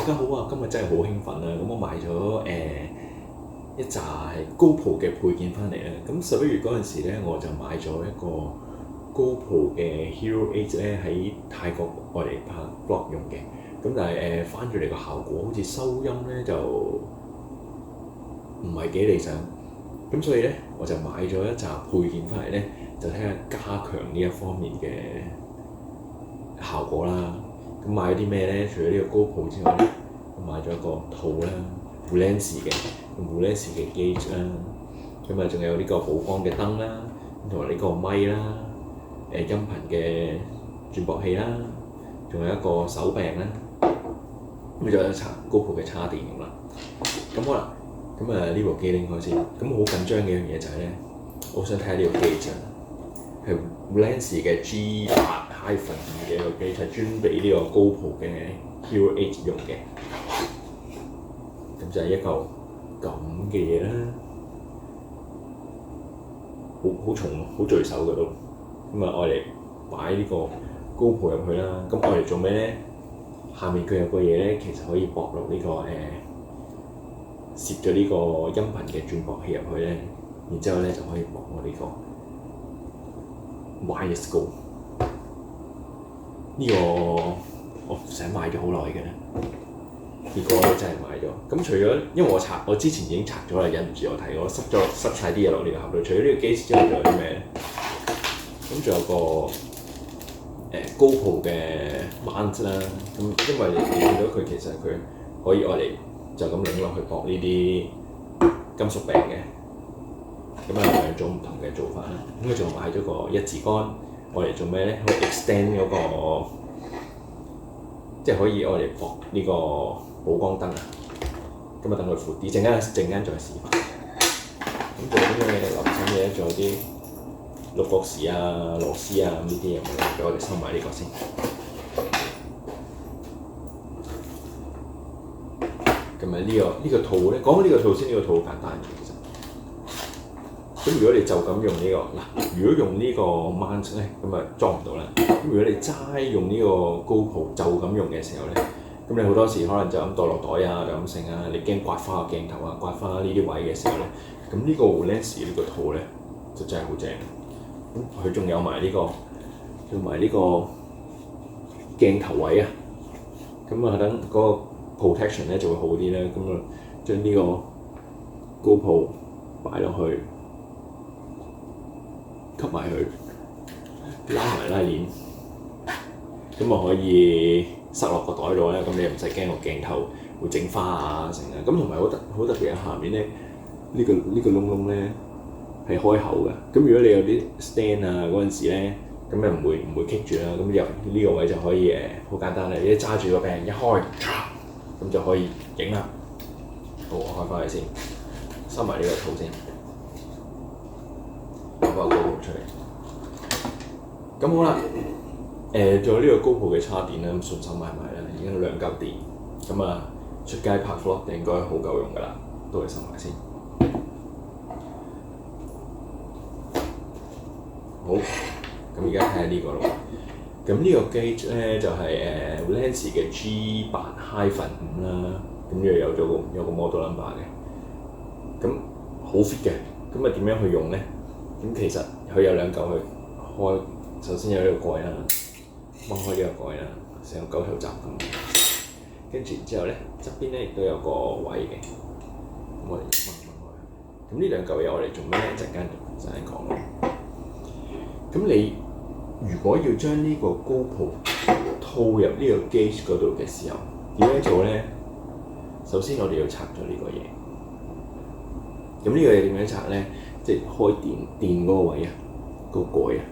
大家好啊！今日真係好興奮啊！咁我買咗一紮係 GoPro 嘅配件翻嚟咧。咁11月嗰陣時咧，我就買咗一個 GoPro 嘅 Hero 8咧，喺泰國我嚟拍 vlog 用嘅。咁但係翻咗嚟個效果好似收音咧就唔係幾理想。咁所以咧我就買咗一紮配件翻嚟咧，就睇下加強呢一方面嘅效果啦。咁買咗啲咩咧？除咗呢個 GoPro 之外咧，我買咗一個套啦 Ulanzi 嘅 Ulanzi 嘅 gauge 啦，咁啊仲有呢個補光嘅燈啦，同埋呢個咪啦，音頻嘅轉播器啦，仲有一個手柄啦，咁仲有GoPro 嘅叉電咁啦。咁好啦，咁呢部機拎開先。咁好緊張嘅一樣嘢就係咧，我想睇下呢個 gauge 係 Ulanzi 嘅 G8-2嘅一個機，係專俾呢個 GoPro 嘅 Hero 8用嘅。咁就係一嚿咁嘅嘢啦，好重，好墜手嘅都。咁啊，愛嚟擺呢個 GoPro 入去啦。咁愛嚟做咩咧？下面佢有個嘢咧，其實可以駁落呢個攝咗呢個音頻嘅轉播器入去咧，然之後咧就可以駁我呢個 Wireless Go。呢個我想買咗好耐嘅咧，結果我真係買咗。咁除咗因為我之前已經拆咗啦，忍唔住我睇，我塞晒啲嘢落呢個盒度。除咗呢個機之外，仲有啲咩咧？咁仲有個GoPro 嘅 mount 啦。咁因為你見到佢其實佢可以愛嚟就咁擰落去駁呢啲金屬柄嘅。咁啊兩種唔同嘅做法啦。咁佢仲買咗個一字桿。我嚟做咩咧？可以 extend 嗰個，即係可以我嚟駁呢個補光燈啊。咁啊等佢闊啲，陣間再示範。咁仲有啲咩流心嘢？仲有啲六角匙啊、螺絲啊呢啲嘢，俾我哋收埋呢個先。咁啊呢個套咧，講緊呢個套先，呢個套好簡單嘅其實。咁如果你就咁用呢個嗱，如果用呢個 mount 咧，咁啊裝唔到啦。咁如果你齋用呢個 GoPro 就咁用嘅時候咧，咁你好多時可能就咁袋落袋啊，就咁剩啊，你驚刮花個鏡頭啊，刮花呢啲位嘅時候咧，咁呢個 Ulanzi 呢個套咧就真係好正。咁佢仲有埋呢個鏡頭位啊，咁啊等嗰個 protection 咧就會好啲咧。咁啊將呢個 GoPro 擺落去。吸埋佢，拉埋拉鏈，咁啊可以塞落個袋度咧。咁你又唔使驚個鏡頭會整花啊成啊。咁同埋好特別喺下面咧，呢個窿窿咧係開口嘅。咁如果你有啲 stand 啊嗰陣時咧，咁又唔會棘住啦。咁入呢個位就可以好簡單啦。你一揸住個柄一開，咁就可以影啦。好，我開翻佢先，收埋呢個套先。攞翻個 GoPro 出嚟，咁好啦。仲有呢個 GoPro 嘅叉電啦，咁順手買埋啦，已經2嚿電，咁啊出街拍 vlog 應該好夠用㗎啦，都係收埋先。好，咁而家睇下呢個咯。咁呢個 gauge 咧就係Ulanzi嘅 G8-5啦，咁又有個 model number 嘅，咁好 fit 嘅。咁啊點樣去用咧？咁其實佢有2嚿去開，首先有呢個蓋啦，掹開呢個蓋啦，成個狗頭閘咁。跟住然之後咧，側邊咧亦都有個位嘅，咁我哋掹開。咁呢2嚿嘢我哋做咩咧？陣間講咯。咁你如果要將呢個 GoPro 套入呢個 gauge 嗰度嘅時候，點樣做咧？首先我哋要拆咗呢個嘢。咁呢個嘢點樣拆咧？即係開電嗰個位啊，個蓋啊，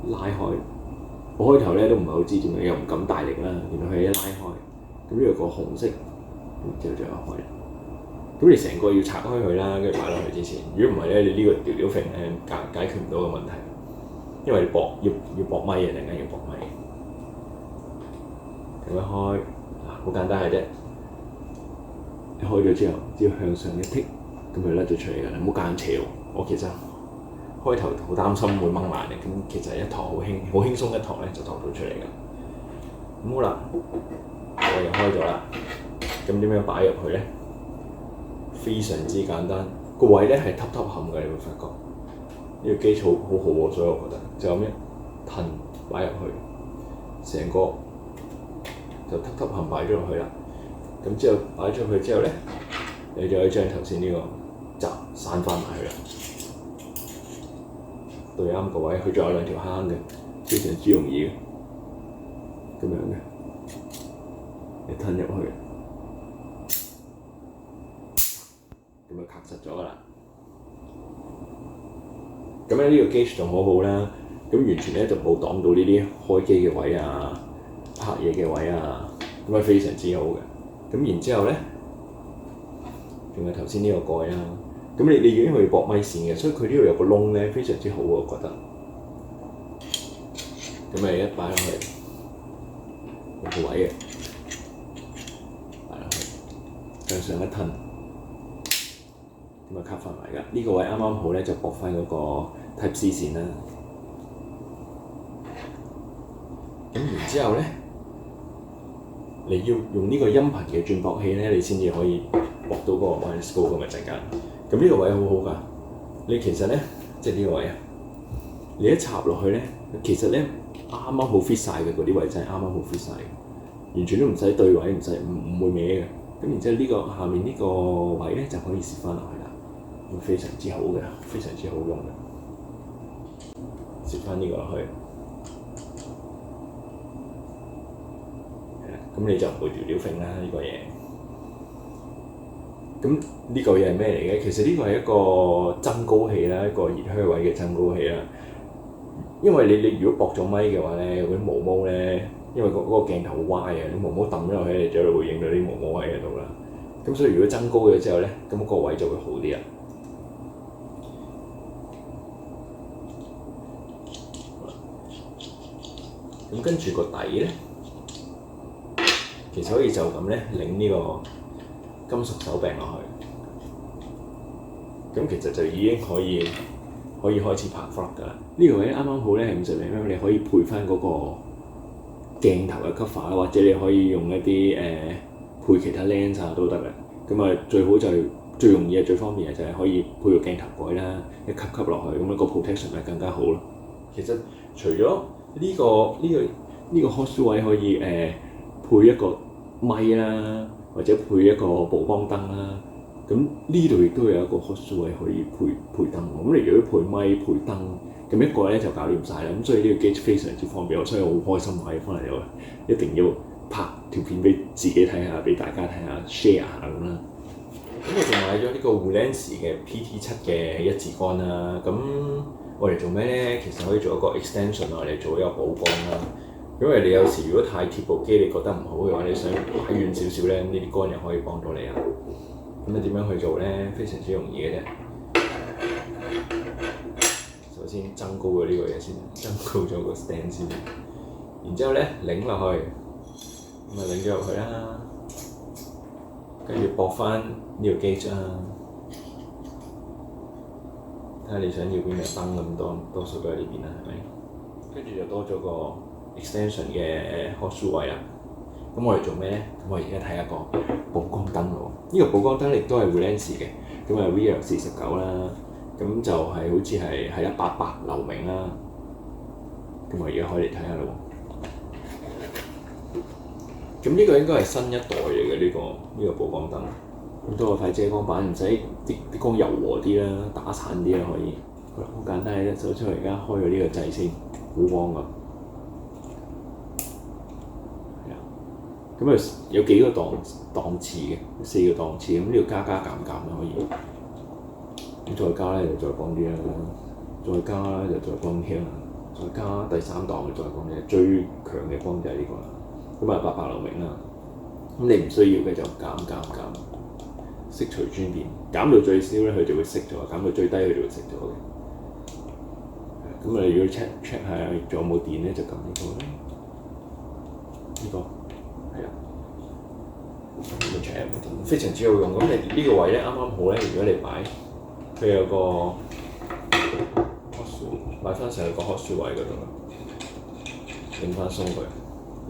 拉開。我開頭咧都唔係好知點樣，又唔敢大力啦。原來佢一拉開，咁呢個紅色，之後就有開。咁你成個要拆開佢啦，跟住擺落去之前。如果唔係咧，你呢個吊揈咧解決唔到個問題，因為你要駁咪啊，突然間要駁咪。咁一開，好簡單嘅啫。你開咗之後，只要向上一剔，咁佢甩咗出嚟㗎啦，唔好夾硬扯喎。我其實開頭好擔心會掹埋嘅，咁其實一托好輕鬆一托咧就托到出嚟㗎。咁好啦，我又開咗啦。咁點樣擺入去咧？非常之簡單，個位咧係凹陷嘅，你會發覺呢個機好好喎，所以我覺得就咁樣褪擺入去，成個就凹陷擺咗落去啦。咁之後擺咗去之後咧，你就可以將頭先呢個閘散翻埋去啦。對啱個位，佢仲有兩條坑嘅，非常之容易嘅，咁樣嘅，你褪入去，咁就卡實咗㗎啦。咁咧呢個 gauge 仲好好啦，咁完全咧就冇擋到呢啲開機嘅位啊、拍嘢嘅位啊，咁係非常之好嘅。咁然之後咧，仲有頭先呢個蓋啦。咁你已經可以駁咪線嘅，所以佢呢度有個窿咧，非常之好喎，我覺得。咁咪一擺落去，有個位嘅，擺落去，向上一褪，咁啊卡翻埋㗎。呢個位啱啱好咧，就駁翻嗰個 Type C 線啦。咁然之後咧，你要用呢個音頻嘅轉駁器咧，你先至可以駁到嗰個 wireless go 咁嘅陣間。咁呢個位好好㗎，你其實咧，即係呢個位啊，你一插落去咧，其實咧啱啱好 fit 晒嘅，嗰啲位真係啱啱好 fit 晒嘅，完全都唔使對位，唔會歪嘅。咁然之後呢個下面呢個位咧就可以攝翻落去啦，會非常之好嘅，非常之好用嘅，攝翻呢個落去，咁你就唔會條料揈啦呢個嘢。咁呢個嘢係咩嚟嘅？其實呢個係一個增高器啦，一個熱靴位嘅增高器啦。因為你如果駁咗咪嘅話咧，有啲毛毛咧，因為嗰個鏡頭歪啊，啲毛毛揼咗落去，你就會影到啲毛毛位喺度啦。咁所以如果增高咗之後咧，咁個位就會好啲啦。咁跟住個底咧，其實可以就咁咧擰呢個金屬手柄落去，咁其實就已經可以開始拍 vlog 㗎啦。呢個位啱啱好咧係50 mm，你可以配翻嗰個鏡頭嘅 cover 啦，或者你可以用一啲配其他 lens 啊都得嘅。咁啊最好就係最容易最方便嘅就係可以配個鏡頭蓋啦，一級落去，咁樣個 protection 咪更加好咯。其實除咗呢個 hot shoe 位可以配一個咪啦，或者配一個曝光燈啦，咁呢度亦都有一個 hot shoe 位可以配燈。咁你如果配咪配燈，咁一個咧就搞掂晒啦。咁所以呢個 gauge 非常之方便，所以我好開心買翻嚟喎，一定要拍條片俾自己睇下，俾大家睇下 share 下咁啦。咁我仲買咗呢個 Ulanzi 嘅 PT7嘅一字杆啦。咁我哋做咩咧？其實可以做一個 extension 我哋做一個曝光啦。因為你有時如果太貼部機，你覺得唔好嘅話，你想擺遠少少咧，呢啲杆又可以幫到你啊。咁你點樣去做咧？非常之容易嘅啫。首先增高咗呢個嘢先，增高咗個 stand 先。然之後咧擰落去，咁啊擰咗入去啦。跟住駁翻呢個 gauge 啦。睇下你想要邊個燈咁多數都喺呢邊啦，係咪？跟住就多咗個 extension 嘅hot shoe位啦。咁我哋做咩咧？咁我而家睇下個曝光燈咯。呢個曝光燈亦都係 Ulanzi 嘅，咁啊 VL49啦。咁就係好似係188流明啦。咁我而家開嚟睇下咯。咁呢個應該係新一代嚟嘅呢個曝光燈。咁多個塊遮光板，唔使啲光柔和啲啦，打散啲啦可以。好簡單嘅啫，首先我而家開咗呢個掣先，好光㗎。咁啊有幾個檔次嘅，4個檔次，咁呢度加減啦可以。咁再加咧就再光啲啦，再加咧就再光啲啦，再加第3檔嘅再光啲，最強嘅光就係呢個啦。咁啊800流明啦，咁你唔需要嘅就減，色隨尊便，減到最少咧佢就會熄咗，減到最低佢就會熄咗嘅。咁啊如果 check 下仲有冇電咧，就撳呢個啦，呢個係啦。非常之好用。咁你呢個位咧啱啱好咧，如果你擺佢有個 hot shoe 擺翻上去個 hot shoe 位嗰度，擰翻鬆佢，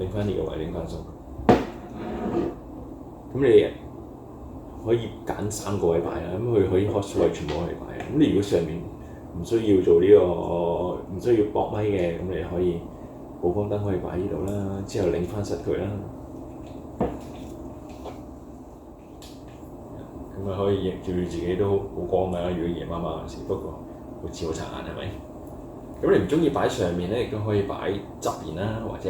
擰翻呢個位，擰翻鬆。咁你可以揀3個位擺啦，咁佢可以 hot shoe 位全部可以擺。咁你如果上面唔需要做呢唔需要駁咪嘅，咁你可以補光燈可以擺呢度啦，之後擰翻實佢啦。咁啊可以照住自己都好光㗎啦，如果夜媽媽嗰時，不過好似好殘眼係咪？咁你唔中意擺上面咧，亦都可以擺側邊啦，或者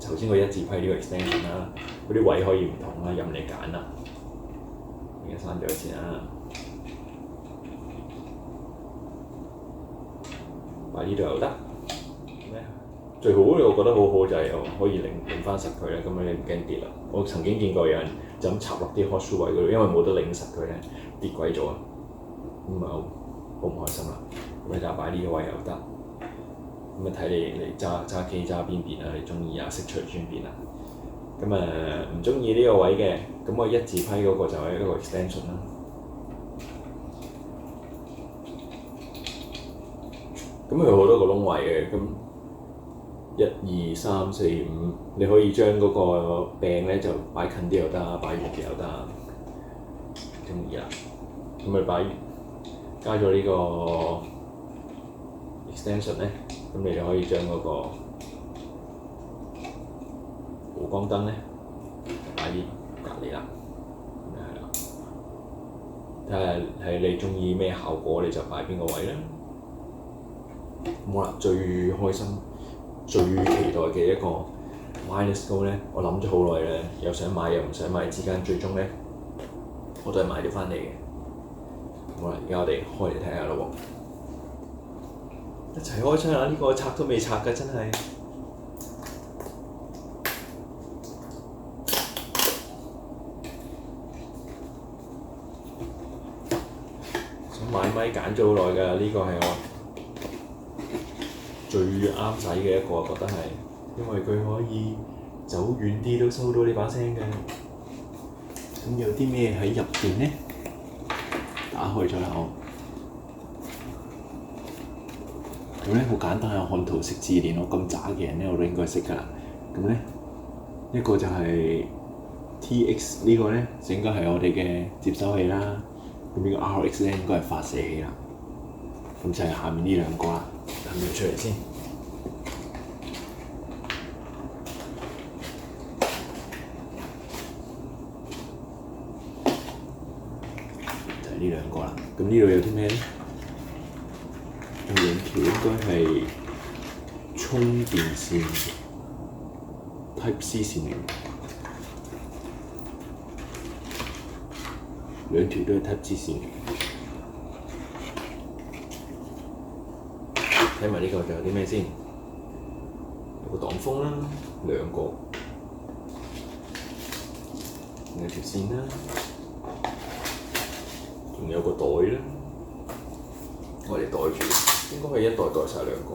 頭先個一字批呢個 extension 啦，嗰啲位可以唔同啦，任你揀啦。而家刪咗先啊，擺呢度又得。最好我覺得好好就係可以擰翻實佢咧，咁樣你唔驚跌啦。我曾經見過有人就咁插落啲 hot shoe 位嗰度，因為冇得擰實佢咧，跌鬼咗啊，咁啊好唔開心啦。咁你就擺呢個位又得，咁啊睇你揸機揸邊邊啊，你中意啊，識隨轉邊啊。咁唔中意呢個位嘅，咁我一字批嗰個就係一個 extension 啦。咁佢好多個窿位嘅，咁1、2、3、4、5，你可以將嗰個柄咧就擺近啲又得，擺遠啲又得，中意啦。咁咪加咗呢個 extension 咧，咁你就可以將嗰個補光燈咧擺啲隔離啦，咁係啦。睇下係你中意咩效果，你就擺邊個位啦。好啦，最開心、最期待嘅一個 wireless go 咧，我諗咗好耐咧，又想買又唔想買之間，最終咧我都係買咗翻嚟嘅。好啦，而家我哋開嚟睇下咯喎，一齊開槍啦！呢個拆都未拆㗎，真係。想買咪揀咗好耐㗎，呢個係我最啱使嘅一個，覺得係，因為佢可以走遠啲都收到呢把聲嘅。咁有啲咩喺入邊呢？打開咗啦，咁咧好簡單啊，看圖識字，連我咁渣嘅人咧我都應該識㗎啦。咁咧一個就係 TX 呢個咧，就應該係我哋嘅接收器啦。咁呢個 RX 咧應該係發射器啦。咁就係下面呢兩個啦，抌咗出嚟先。就係呢兩個啦。咁呢度有啲咩咧？有兩條應該係充電線 Type C 線嚟，兩條都係 Type C 線嚟。睇埋呢個仲有啲咩先？有個擋風啦，兩個，仲有條線啦，仲有個袋啦，我哋袋住，應該係一袋袋晒兩個。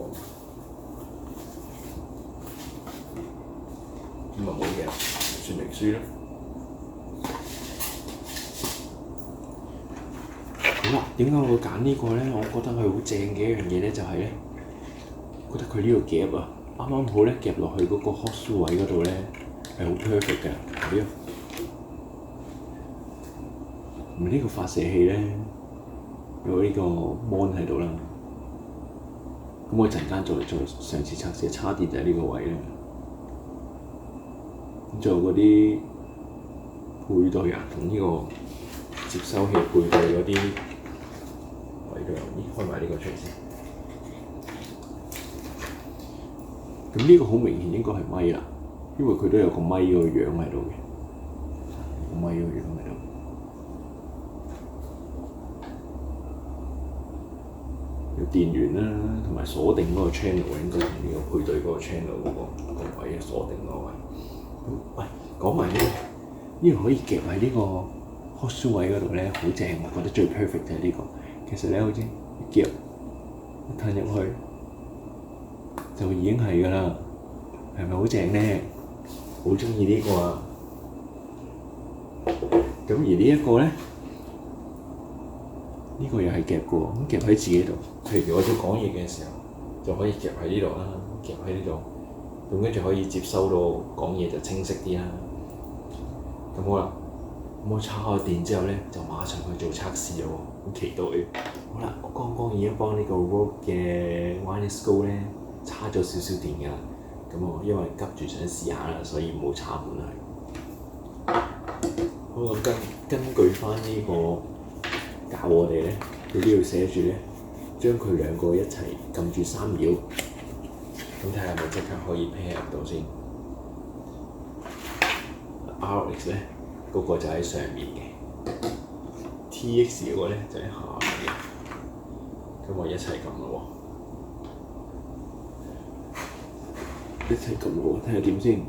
咁啊冇嘢，說明書啦。好啦，點解我會揀呢個咧？我覺得佢好正嘅一樣嘢咧，就係咧。覺得佢呢個夾啊，啱啱好咧夾落去嗰個 hot shoe 位嗰度咧，係好 perfect 嘅。睇啊，咁呢個發射器咧有呢個 mon 喺度啦。咁我陣間再嘗試測試插電就係呢個位咧。咁仲有嗰啲配對啊，同呢個接收器配對嗰啲位都有。咦，開埋呢個出嚟先。咁呢個好明顯應該係咪啦，因為佢都有個咪個樣喺度嘅，個咪個樣喺度。有電源啦，同埋鎖定嗰個 channel 應該同呢個配對嗰個 channel 嗰個位鎖定嗰位。喂，講埋呢個可以夾喺呢個 hot shoe 位嗰度咧，好正，我覺得最 perfect 就係呢個。其實咧，好似一夾一褪入去。就已經係㗎啦，係咪好正咧？好鍾意呢個啊！咁而呢一個咧，呢個又係夾嘅喎，咁夾喺自己度。譬如我哋講嘢嘅時候，就可以夾喺呢度啦，夾喺呢度，咁跟住可以接收到講嘢就清晰啲啦。咁好啦，我插咗電之後咧，就馬上去做測試咯喎，好期待。好啦，我剛剛已經幫呢個 Rode 嘅 Wireless Go 咧插咗少少電㗎啦。咁我因為急住想試下啦，所以冇插滿佢。好，咁根據翻呢個教我哋咧，佢呢度寫住咧，將佢兩個一齊撳住3秒，咁睇下係咪即刻可以 pair 入到先。RX 咧嗰個就喺上面嘅 ，TX 嗰個咧就喺下面嘅。咁我一齊撳咯喎，一齊撳咯喎，睇下點先。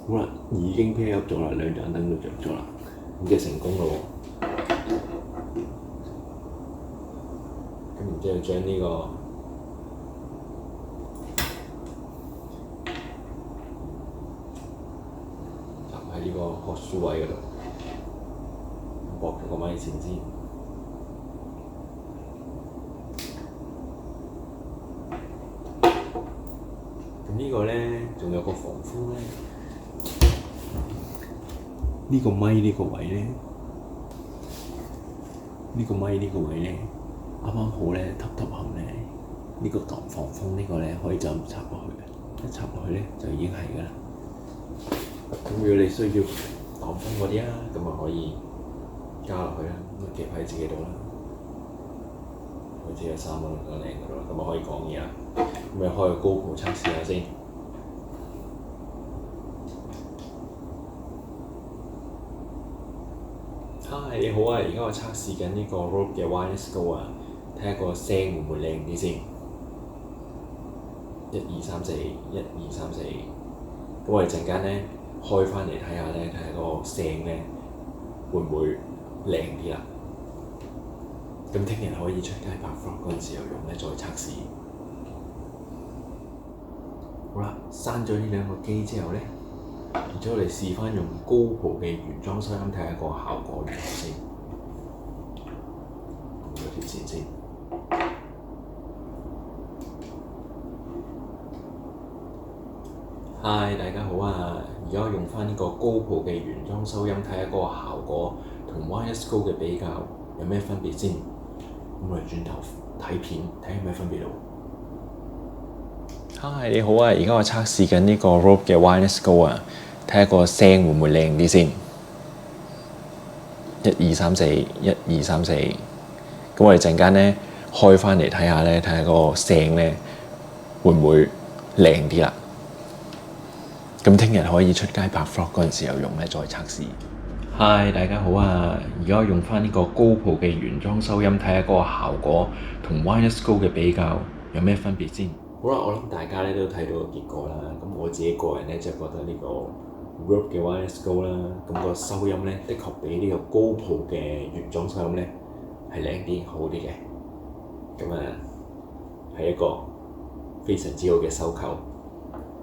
好啦，已經 pair up 咗啦，兩盞燈都着咗啦，咁就成功咯喎。咁然之後將呢個喺呢個學書位嗰度，駁咗個咪線先。咁呢個咧，仲有個防風咧。呢個咪呢個位咧，呢個咪呢個位咧，啱啱好咧，揼冚咧，呢個擋防風呢個咧可以就咁插落去嘅，一插落去咧就已經係㗎啦。咁如果你需要擋風嗰啲啊，咁啊可以加落去啦，咁啊夾喺自己度啦，好似有3蚊咁靚㗎啦，咁啊可以講嘢啦。咁咪開個 GoPro 測試下先。Hi， 你好啊！而家我測試緊呢個 Rode 嘅 Wireless Go 啊，睇下個聲會唔會靚啲先。1、2、3、4，1、2、3、4。咁我哋陣間咧開翻嚟睇下咧，睇下個聲咧會唔會靚啲啦。咁聽日可以出街拍 vlog 嗰陣時候用咧，再測試。好啦，刪咗呢兩個機之後咧。然之後我哋試翻用 GoPro 嘅原裝收音睇下個效果如何先。用咗條線先。Hi， 大家好啊！而家我用翻呢個 GoPro 嘅原裝收音睇下個效果同 Wireless Go 嘅比較有咩分別先。咁我哋轉頭睇片睇下有咩分別咯。Hi， 你好啊！而家我測試緊呢個 Rode 嘅 Wireless Go 啊。睇下個聲會唔會靚啲先。1、2、3、4，1、2、3、4。咁我哋陣間咧開翻嚟睇下咧，睇下個聲咧會唔會靚啲啦。咁聽日可以出街拍 vlog 嗰陣時候用咧，再測試。Hi， 大家好啊！而家我用翻呢個 GoPro 嘅原裝收音睇下個效果同 Wireless Go 嘅比較有咩分別先。好啦，我諗大家咧都睇到個結果啦。咁我自己個人咧就覺得呢個Rode 嘅 Wireless Go 啦，咁個收音咧，的確比呢個 GoPro 嘅原裝收音咧係靚啲、好啲嘅。咁啊，係一個非常之好嘅收購。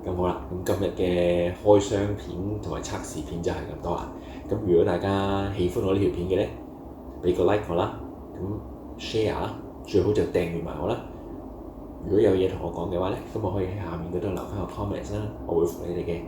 咁好啦，咁今日嘅開箱片同埋測試片就係咁多啦。咁如果大家喜歡我呢條片嘅咧，俾個 like 我啦，咁 share 啦，最好就訂閱埋我啦。如果有嘢同我講嘅話咧，咁我可以喺下面嗰度留翻個 comments 啦，我會覆你哋嘅。